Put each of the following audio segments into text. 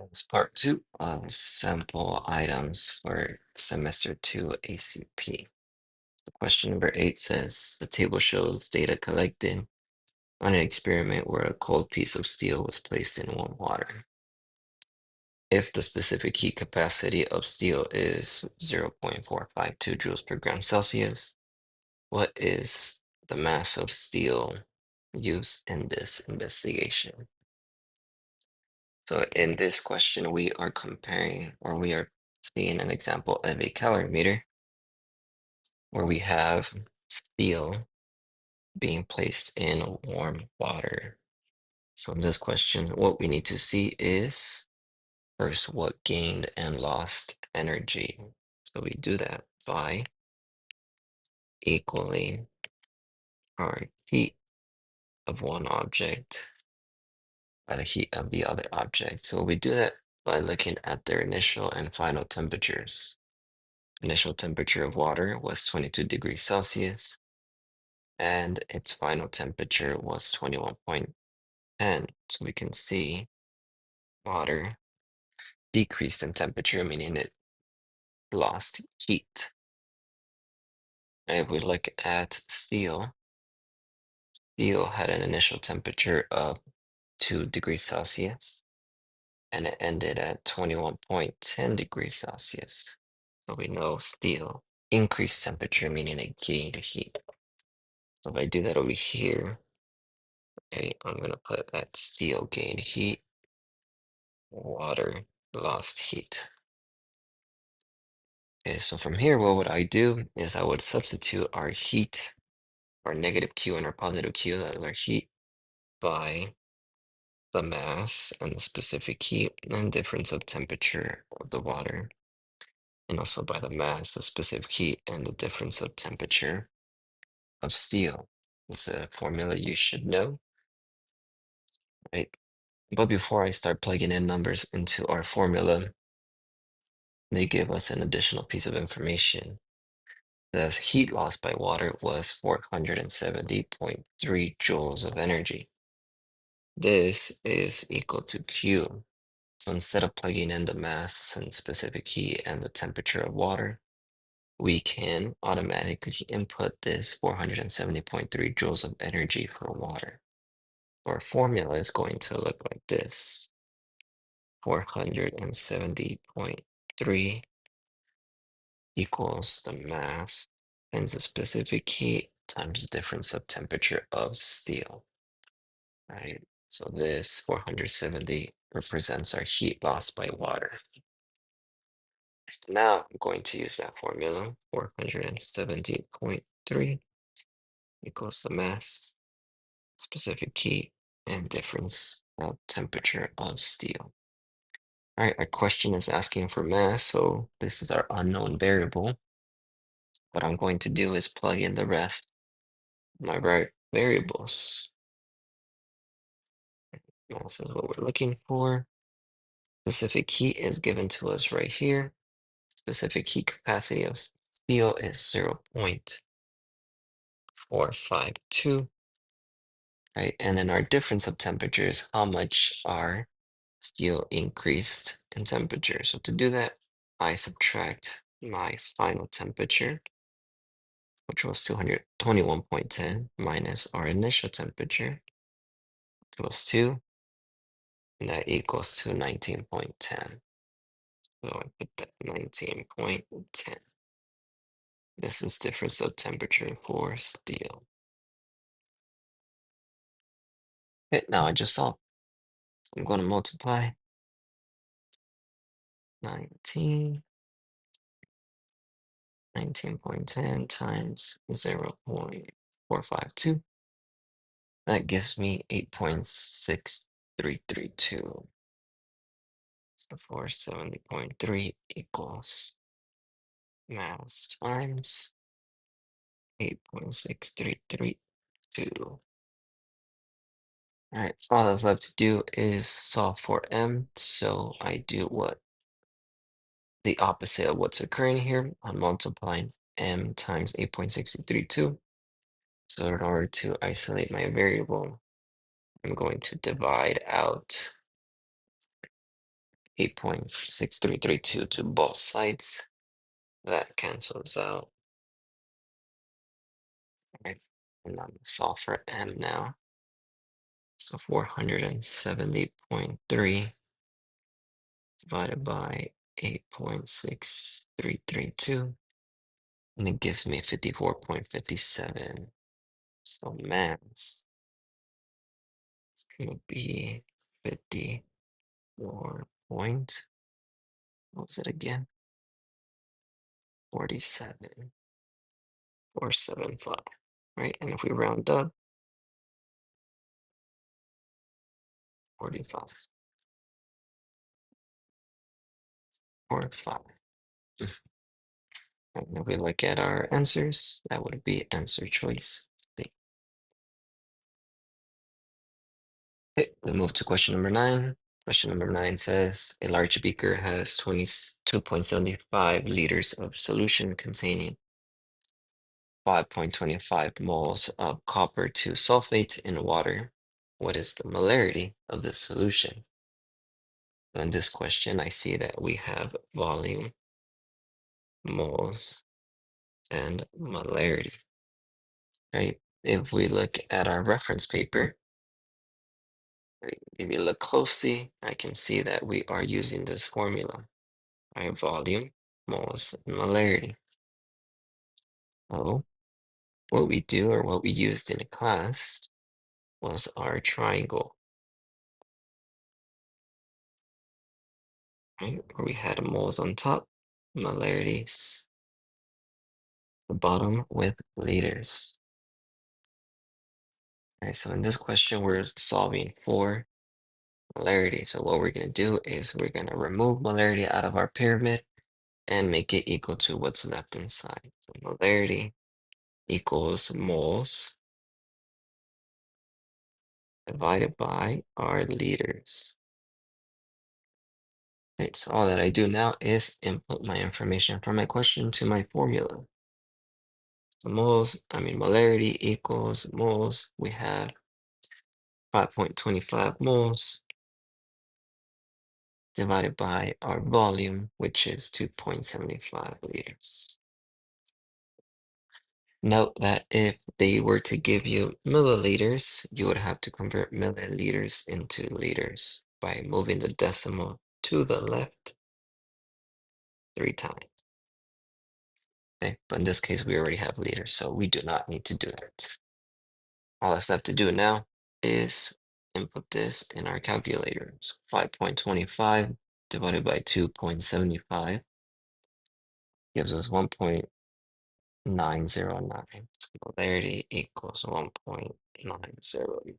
It's part two of sample items for semester two ACP. Question number 8 says the table shows data collected on an experiment where a cold piece of steel was placed in warm water. If the specific heat capacity of steel is 0.452 joules per gram Celsius, what is the mass of steel used in this investigation? So in this question, we are comparing, or we are seeing an example of a calorimeter where we have steel being placed in warm water. So in this question, what we need to see is first what gained and lost energy. So we do that by equaling our heat of one object by the heat of the other object. So we do that by looking at their initial and final temperatures. Initial temperature of water was 22 degrees Celsius, and its final temperature was 21.10. So we can see water decreased in temperature, meaning it lost heat. And if we look at steel, steel had an initial temperature of 2 degrees Celsius, and it ended at 21.10 degrees Celsius. So we know steel increased temperature, meaning it gained heat. So if I do that over here, okay, I'm gonna put that steel gained heat, water lost heat. Okay, so from here, what would I do is I would substitute our heat, our negative Q and our positive Q, that is our heat, by the mass and the specific heat and difference of temperature of the water, and also by the mass, the specific heat, and the difference of temperature of steel. It's a formula you should know, right? But before I start plugging in numbers into our formula, they give us an additional piece of information. The heat lost by water was 470.3 joules of energy. This is equal to Q. So instead of plugging in the mass and specific heat and the temperature of water, we can automatically input this 470.3 joules of energy for water. Our formula is going to look like this. 470.3 equals the mass times the specific heat times the difference of temperature of steel, right? So this 470 represents our heat lost by water. Now I'm going to use that formula, 470.3 equals the mass, specific heat, and difference of temperature of steel. All right, our question is asking for mass, so this is our unknown variable. What I'm going to do is plug in the rest of my variables. Mass is what we're looking for. Specific heat is given to us right here. Specific heat capacity of steel is 0.452, right? And then our difference of temperature is how much our steel increased in temperature. So to do that, I subtract my final temperature, which was 221.10, minus our initial temperature, which was 2, and that equals to 19.10. So I put that 19.10. This is difference of temperature for steel. Okay, now I just solved. So I'm going to multiply 19.10 times 0.452. That gives me 8.6332. So 470.3 equals mass times 8.6332. All right, all that's left to do is solve for m. So I do what the opposite of what's occurring here. I'm multiplying m times 8.6332. So in order to isolate my variable, I'm going to divide out 8.6332 to both sides. That cancels out. Right. And I'm gonna solve for m now. So 470.3 divided by 8.6332. And it gives me 54.57. So mass is gonna be 54 point, what was it again? 47.475, right? And if we round up, 45 or 5. And if we look at our answers, that would be answer choice C. Okay, we move to question number 9. Question number 9 says a large beaker has 22.75 liters of solution containing 5.25 moles of copper 2 sulfate in water. What is the molarity of the solution? In this question, I see that we have volume, moles, and molarity, right? If we look at our reference paper, right, if you look closely, I can see that we are using this formula, right? Volume, moles, and molarity. So what we do, or what we used in a class, was our triangle, right? Where we had moles on top, molarities the bottom with liters. Right, so in this question, we're solving for molarity. So what we're going to do is we're going to remove molarity out of our pyramid and make it equal to what's left inside. So molarity equals moles divided by our liters. Okay, so all that I do now is input my information from my question to my formula. So molarity equals moles. We have 5.25 moles divided by our volume, which is 2.75 liters. Note that if they were to give you milliliters, you would have to convert milliliters into liters by moving the decimal to the left 3 times. Okay, but in this case, we already have liters, so we do not need to do that. All that's left to do now is input this in our calculator. So 5.25 divided by 2.75 gives us 1.909. Molarity equals 1.90.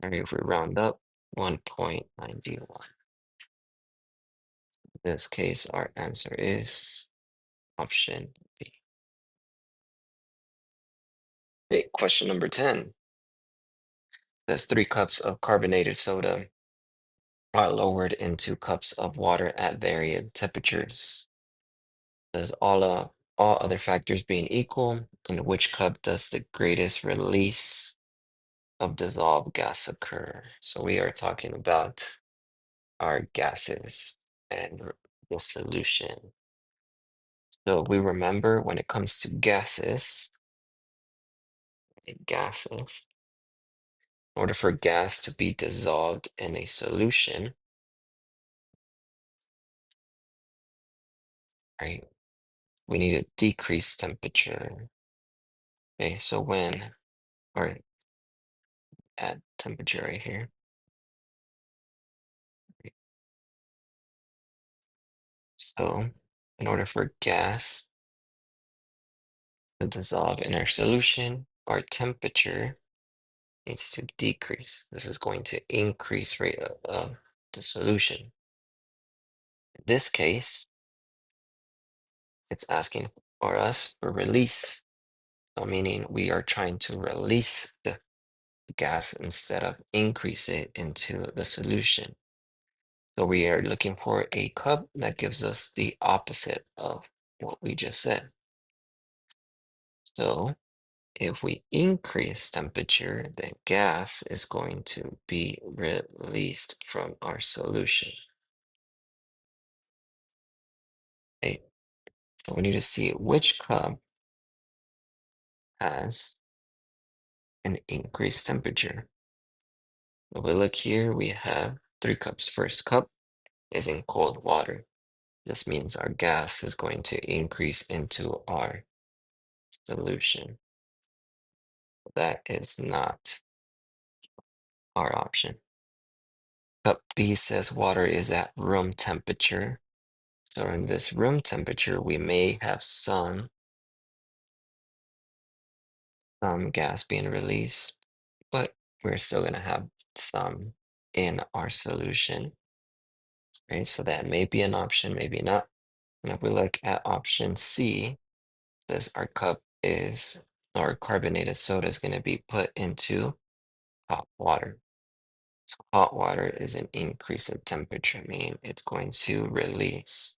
And if we round up, 1.91. In this case, our answer is option B. Okay, question number 10. That's 3 cups of carbonated soda are lowered into cups of water at varying temperatures. Does all other factors being equal, in which cup does the greatest release of dissolved gas occur? So we are talking about our gases and the solution. So we remember when it comes to gases, in order for gas to be dissolved in a solution, right, we need a decreased temperature. Okay, so or add temperature right here. So in order for gas to dissolve in our solution, our temperature needs to decrease. This is going to increase rate of the solution. In this case, it's asking for us for release. So meaning we are trying to release the gas instead of increase it into the solution. So we are looking for a cup that gives us the opposite of what we just said. So if we increase temperature, then gas is going to be released from our solution. So we need to see which cup has an increased temperature. If we look here, we have 3 cups. First cup is in cold water. This means our gas is going to increase into our solution. That is not our option. Cup B says water is at room temperature. So in this room temperature, we may have some gas being released, but we're still going to have some in our solution, right? So that may be an option, maybe not. And if we look at option C, says our cup is, our carbonated soda is going to be put into hot water. So hot water is an increase in temperature, meaning it's going to release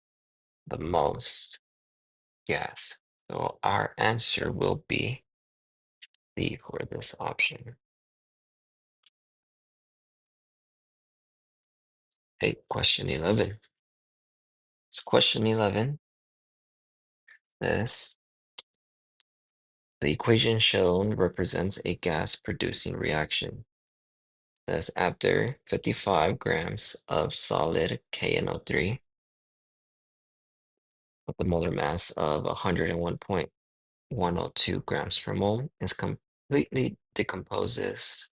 the most gas. So our answer will be C for this option. Hey, question 11. So question 11 says, the equation shown represents a gas producing reaction. Says after 55 grams of solid KNO3 with a molar mass of 101.102 grams per mole is completely decomposes,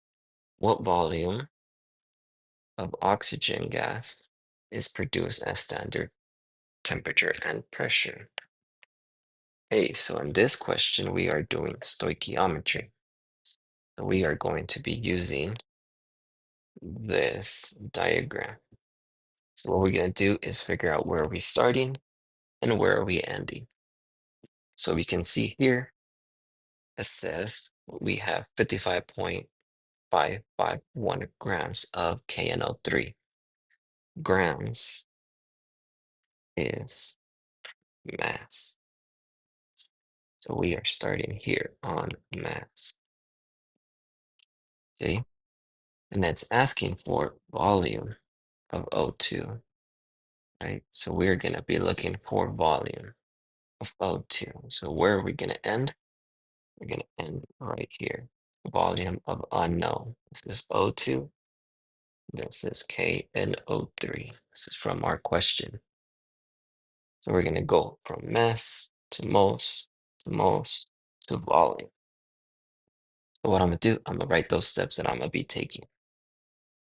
what volume of oxygen gas is produced at standard temperature and pressure? Okay, so in this question, we are doing stoichiometry. So we are going to be using this diagram. So what we're going to do is figure out where are we starting and where are we ending. So we can see here, it says we have 55.551 grams of KNO3. Grams is mass. So we are starting here on mass. Okay, and that's asking for volume of O2, right? So we're going to be looking for volume of O2. So where are we going to end? We're going to end right here. Volume of unknown. This is O2. This is KNO3. This is from our question. So we're going to go from mass to moles to moles to volume. So what I'm going to do, I'm going to write those steps that I'm going to be taking.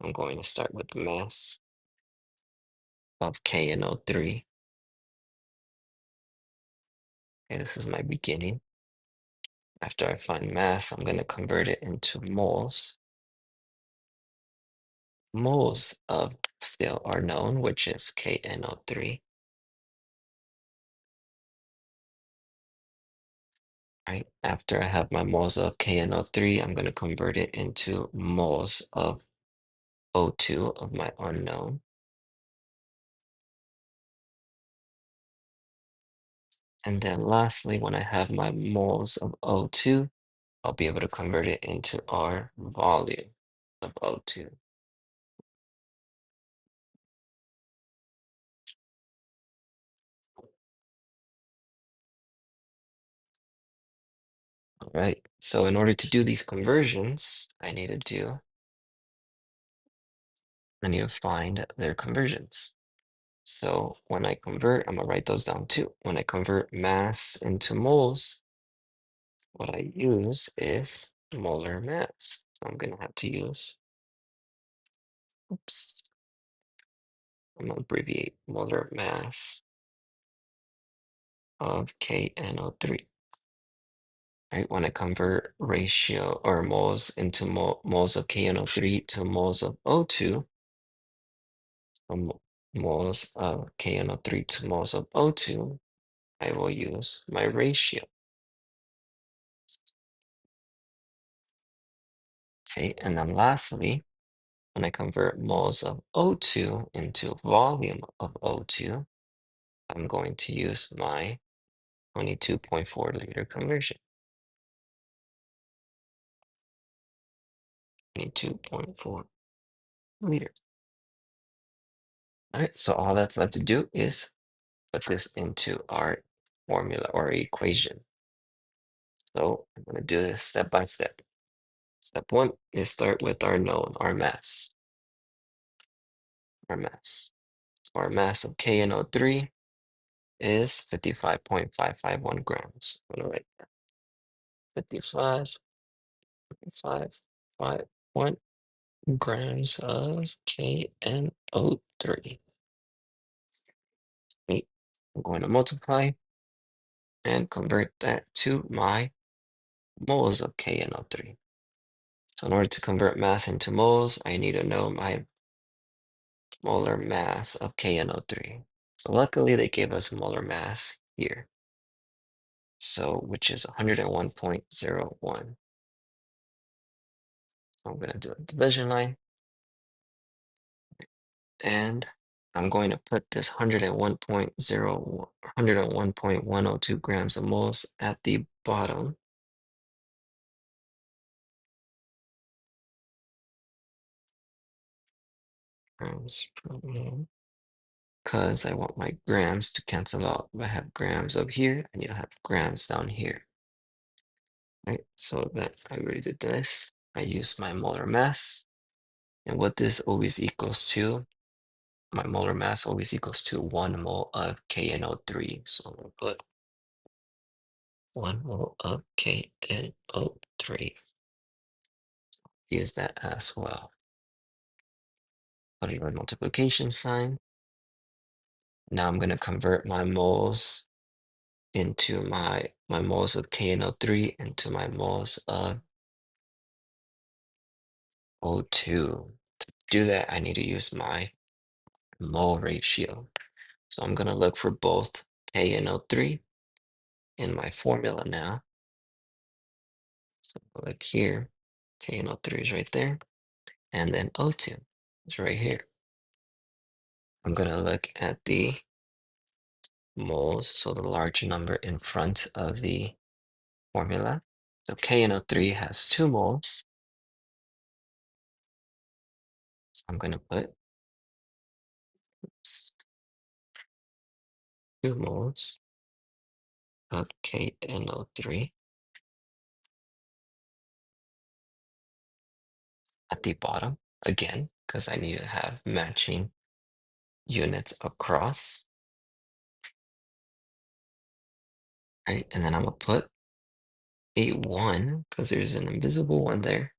I'm going to start with mass of KNO3. Okay, this is my beginning. After I find mass, I'm going to convert it into moles. Moles of still are known, which is KNO3. Right? After I have my moles of KNO3, I'm going to convert it into moles of O2 of my unknown. And then lastly, when I have my moles of O2, I'll be able to convert it into our volume of O2. All right, so in order to do these conversions, I need to find their conversions. So when I convert, I'm gonna write those down too. When I convert mass into moles, what I use is molar mass. So I'm gonna have to use, oops, I'm gonna abbreviate molar mass of KNO3. Right, when I convert ratio or moles into moles of KNO3 to moles of O2, from moles of KNO3 to moles of O2, I will use my ratio. Okay, and then lastly, when I convert moles of O2 into volume of O2, I'm going to use my 22.4 liter conversion. 22.4 liters. All right, so all that's left to do is put this into our formula or equation. So I'm going to do this step by step. Step one is start with our known, our mass. Our mass. So our mass of KNO3 is 55.551 grams. I'm going to write that. 55.551 grams of KNO3. Right. I'm going to multiply and convert that to my moles of KNO3. So in order to convert mass into moles, I need to know my molar mass of KNO3. So luckily they gave us molar mass here. So which is 101.01. So I'm going to do a division line and I'm going to put this 101.102 grams of moles at the bottom. Grams per mole. Because I want my grams to cancel out. If I have grams up here, I need to have grams down here. Right, so that I already did this. I use my molar mass, and what this always equals to, my molar mass always equals to 1 mole of KNO3. So I'm gonna put 1 mole of KNO3. Use that as well. Put your multiplication sign. Now I'm gonna convert my moles into my moles of KNO3 into my moles of O2. To do that, I need to use my mole ratio. So I'm going to look for both KNO3 in my formula now. So look here, KNO3 is right there, and then O2 is right here. I'm going to look at the moles, so the large number in front of the formula. So KNO3 has 2 moles. So I'm going to put 2 moles of KNO3 at the bottom again, because I need to have matching units across. Right, and then I'm gonna put a 1 because there's an invisible one there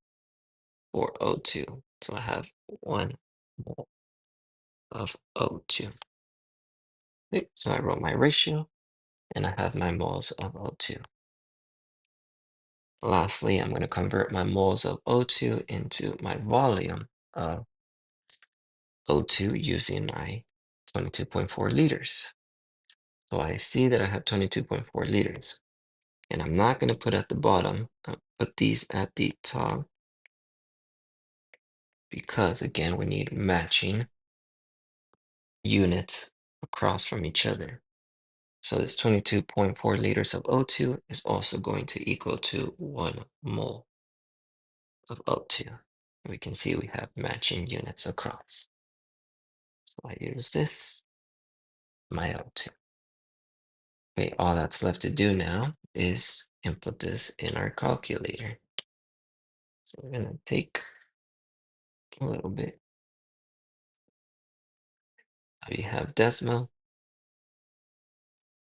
for O2. So I have 1 mole of O2. Okay, so I wrote my ratio and I have my moles of O2. Lastly, I'm going to convert my moles of O2 into my volume of O2 using my 22.4 liters. So I see that I have 22.4 liters. And I'm not going to put at the bottom, I'll put these at the top because again, we need matching units across from each other. So this 22.4 liters of O2 is also going to equal to 1 mole of O2. We can see we have matching units across. So I use this, my O2. Okay, all that's left to do now is input this in our calculator. So we're gonna take a little bit. We have decimal.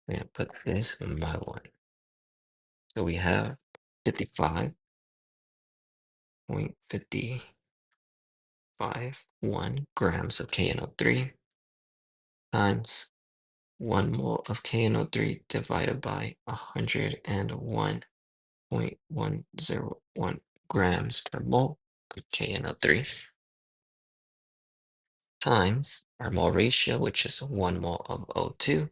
We're gonna put this one by 1. So we have 55.551 grams of KNO3 times 1 mole of KNO3 divided by 101.101 grams per mole of KNO3 times our mole ratio, which is 1 mole of O2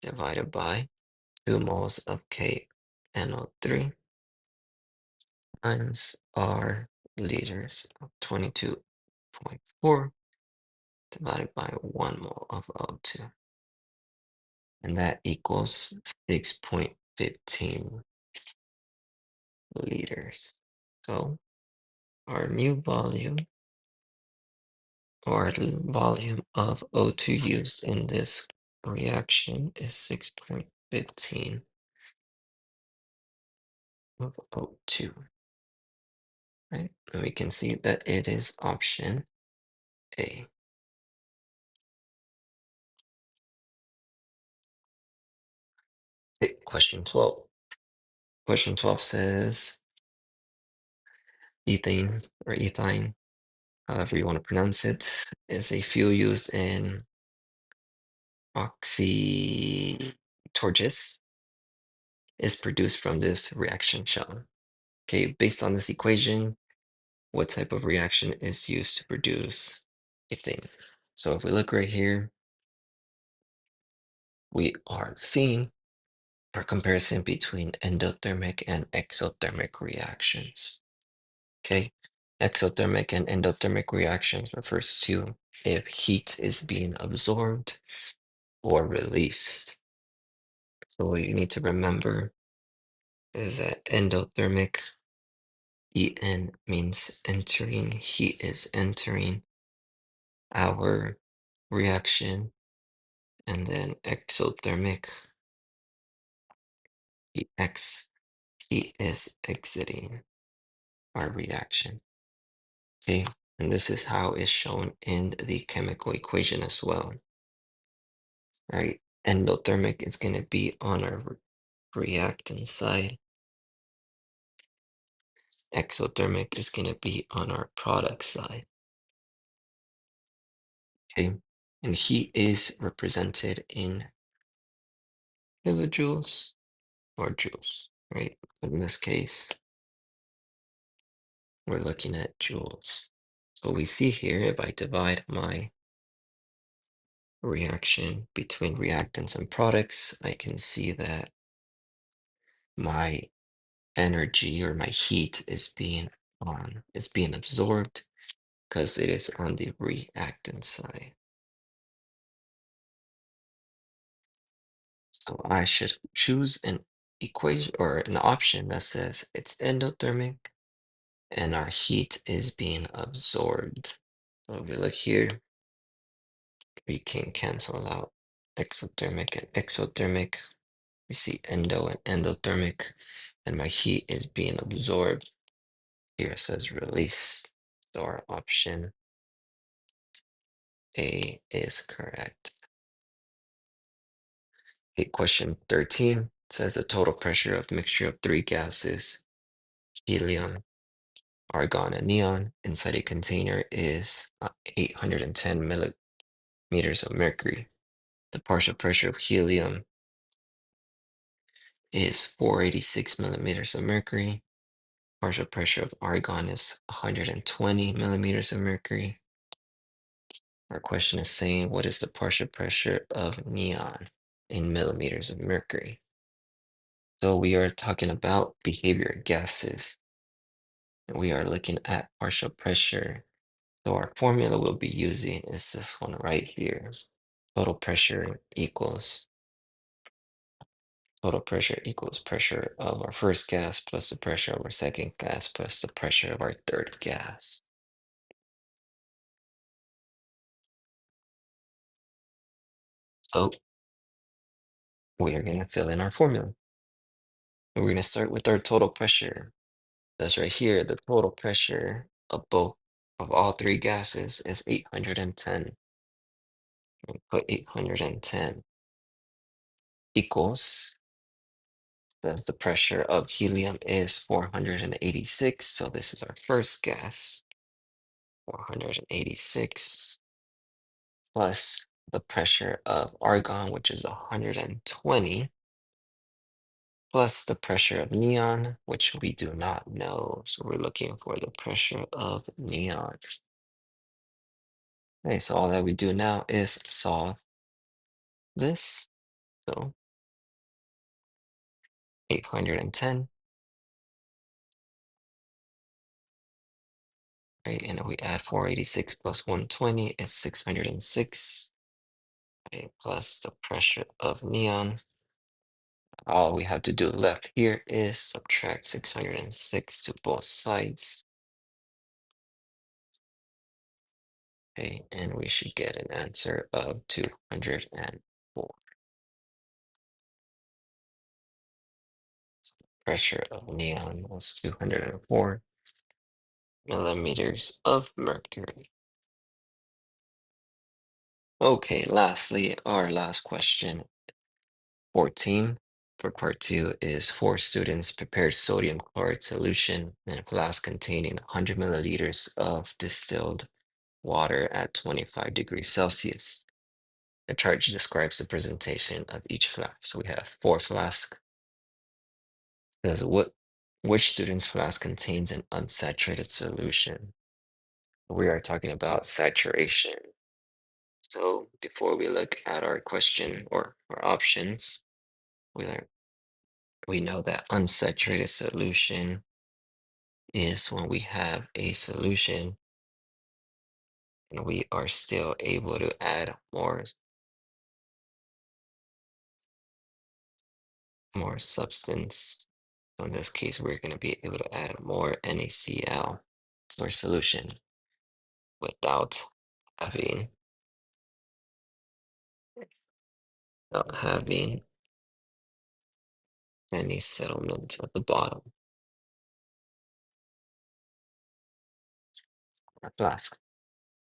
divided by 2 moles of KNO3 times our liters of 22.4 divided by 1 mole of O2. And that equals 6.15 liters. So our new volume, or the volume of O2 used in this reaction is 6.15 15 of O2, right? And we can see that it is option A. Okay, question 12. Question 12 says ethane or ethine, however you want to pronounce it, is a fuel used in oxytorches, is produced from this reaction shell. Okay, based on this equation, what type of reaction is used to produce ethane? So if we look right here, we are seeing a comparison between endothermic and exothermic reactions. Okay, exothermic and endothermic reactions refers to if heat is being absorbed or released. So what you need to remember is that endothermic, En means entering, heat is entering our reaction, and then exothermic, Ex, heat is exiting our reaction. Okay, and this is how it's shown in the chemical equation as well. Right, endothermic is going to be on our reactant side. Exothermic is going to be on our product side. Okay, and heat is represented in kilojoules or joules, right? But in this case, we're looking at joules. So we see here, if I divide my reaction between reactants and products, I can see that my energy or my heat is being absorbed because it is on the reactant side. So I should choose an equation or an option that says it's endothermic and our heat is being absorbed. So if we look here, we can cancel out exothermic and exothermic. We see endo and endothermic, and my heat is being absorbed. Here it says release. So our option A is correct. Okay, question 13 says the total pressure of mixture of three gases, helium, argon, and neon, inside a container is 810 millimeters of mercury. The partial pressure of helium is 486 millimeters of mercury. Partial pressure of argon is 120 millimeters of mercury. Our question is saying, what is the partial pressure of neon in millimeters of mercury? So we are talking about behavior gases. And we are looking at partial pressure. So our formula we'll be using is this one right here. Total pressure equals pressure of our first gas plus the pressure of our second gas plus the pressure of our third gas. So we are going to fill in our formula. And we're going to start with our total pressure. That's right here. The total pressure of all three gases is 810. We put 810 equals, that's the pressure of helium is 486. So this is our first gas, 486 plus the pressure of argon, which is 120, plus the pressure of neon, which we do not know. So we're looking for the pressure of neon. Okay, so all that we do now is solve this. So 810, right? And if we add 486 plus 120 is 606, right? Plus the pressure of neon. All we have to do left here is subtract 606 to both sides. Okay, and we should get an answer of 204. pressure of neon was 204 millimeters of mercury. Okay, lastly, our last question, 14 for part two is four students prepared sodium chloride solution in a flask containing 100 milliliters of distilled water at 25 degrees Celsius. The chart describes the presentation of each flask. So we have four flasks. Says which student's flask contains an unsaturated solution? We are talking about saturation. So before we look at our question or our options, we learn we know that unsaturated solution is when we have a solution and we are still able to add more substance. So in this case, we're going to be able to add more NaCl to our solution without having without having any settlement at the bottom of our flask.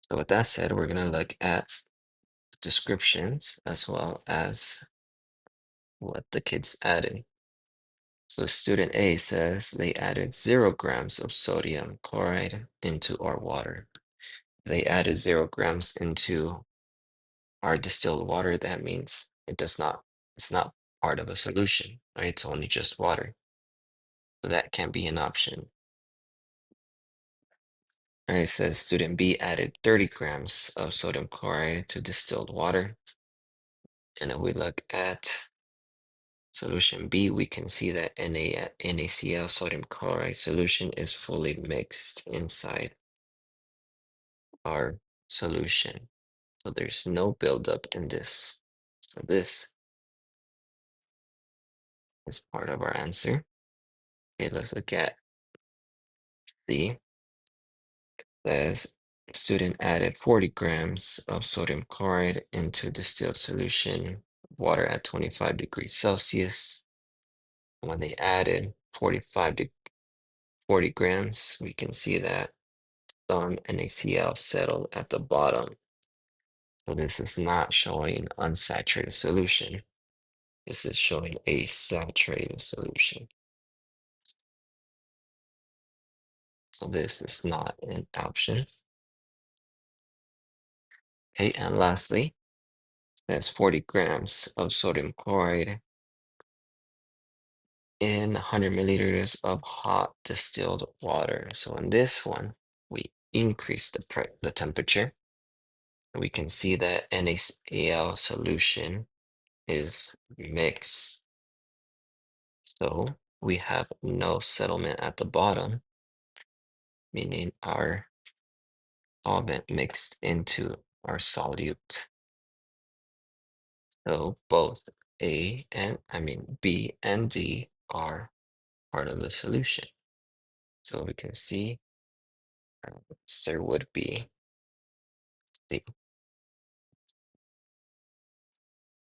So with that said, we're going to look at descriptions as well as what the kids added. So student A says they added 0 grams of sodium chloride into our water. They added 0 grams into our distilled water. That means it's not part of a solution, right? It's only just water. So that can be an option. And it says student B added 30 grams of sodium chloride to distilled water. And if we look at solution B, we can see that NaCl sodium chloride solution is fully mixed inside our solution. So there's no buildup in this. So this is part of our answer. Okay, let's look at C. Says student added 40 grams of sodium chloride into distilled solution water at 25 degrees Celsius. When they added 45 to 40 grams, we can see that some NaCl settled at the bottom. So this is not showing unsaturated solution. This is showing a saturated solution. So this is not an option. Okay, and lastly, there's 40 grams of sodium chloride in 100 milliliters of hot distilled water. So in this one, we increase the temperature. We can see that NaCl solution is mixed. So we have no settlement at the bottom, meaning our solvent mixed into our solute. So both B and D are part of the solution. So we can see there would be C.